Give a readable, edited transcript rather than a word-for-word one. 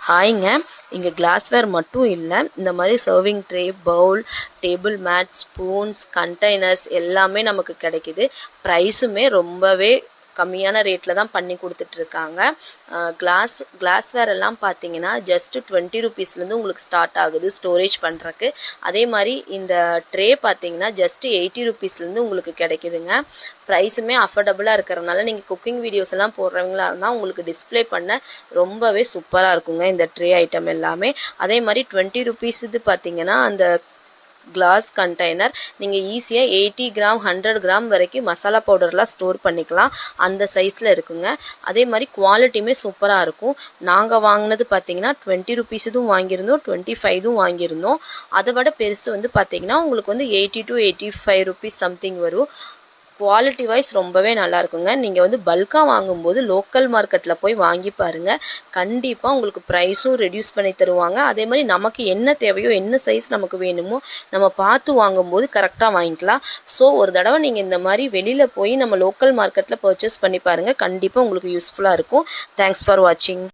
ஹாய்ங்க. இங்கே கிளாஸ்வேர் மட்டும் இல்லை, இந்த மாதிரி serving tray, bowl, table mat, spoons, containers எல்லாமே நமக்கு கிடைக்கிது. ப்ரைஸுமே ரொம்பவே கம்மியான ரேட்டில் தான் பண்ணி கொடுத்துட்ருக்காங்க. கிளாஸ்வேர் எல்லாம் பார்த்தீங்கன்னா ஜஸ்ட்டு 20 ருபீஸ்லேருந்து உங்களுக்கு ஸ்டார்ட் ஆகுது ஸ்டோரேஜ் பண்ணுறக்கு. அதே மாதிரி இந்த ட்ரே பார்த்தீங்கன்னா ஜஸ்ட்டு 80 ருபீஸ்லேருந்து உங்களுக்கு கிடைக்குதுங்க. ப்ரைஸுமே அஃபோர்டபுளாக இருக்கிறதுனால நீங்கள் குக்கிங் வீடியோஸ் எல்லாம் போடுறவங்களா இருந்தால் உங்களுக்கு டிஸ்பிளே பண்ண ரொம்பவே சூப்பராக இருக்குங்க இந்த ட்ரே ஐட்டம் எல்லாமே. அதே மாதிரி 20 ருபீஸ் இது பார்த்தீங்கன்னா அந்த கிளாஸ் கண்டெய்னர் நீங்கள் ஈஸியாக 80 கிராம் 100 கிராம் வரைக்கும் மசாலா பவுடர்லாம் ஸ்டோர் பண்ணிக்கலாம். அந்த சைஸில் இருக்குங்க. அதே மாதிரி குவாலிட்டியுமே சூப்பராக இருக்கும். நாங்கள் வாங்கினது பார்த்தீங்கன்னா 20 ருபீஸ் இதுவும் வாங்கியிருந்தோம், 25 வாங்கியிருந்தோம். அதை விட பெருசு வந்து பார்த்தீங்கன்னா உங்களுக்கு வந்து 80 to 85 ருபீஸ் சம்திங் வரும். குவாலிட்டி வைஸ் ரொம்பவே நல்லா இருக்குங்க. நீங்கள் வந்து பல்காக வாங்கும்போது லோக்கல் மார்க்கெட்டில் போய் வாங்கி பாருங்கள். கண்டிப்பாக உங்களுக்கு ப்ரைஸும் ரெடியூஸ் பண்ணி தருவாங்க. அதே மாதிரி நமக்கு என்ன தேவையோ, என்ன சைஸ் நமக்கு வேணுமோ நம்ம பார்த்து வாங்கும்போது கரெக்டாக வாங்கிக்கலாம். ஸோ ஒரு தடவை நீங்கள் இந்த மாதிரி வெளியில் போய் நம்ம லோக்கல் மார்க்கெட்டில் பர்ச்சேஸ் பண்ணி பாருங்கள். கண்டிப்பாக உங்களுக்கு யூஸ்ஃபுல்லாக இருக்கும். தேங்க்ஸ் ஃபார் வாட்சிங்.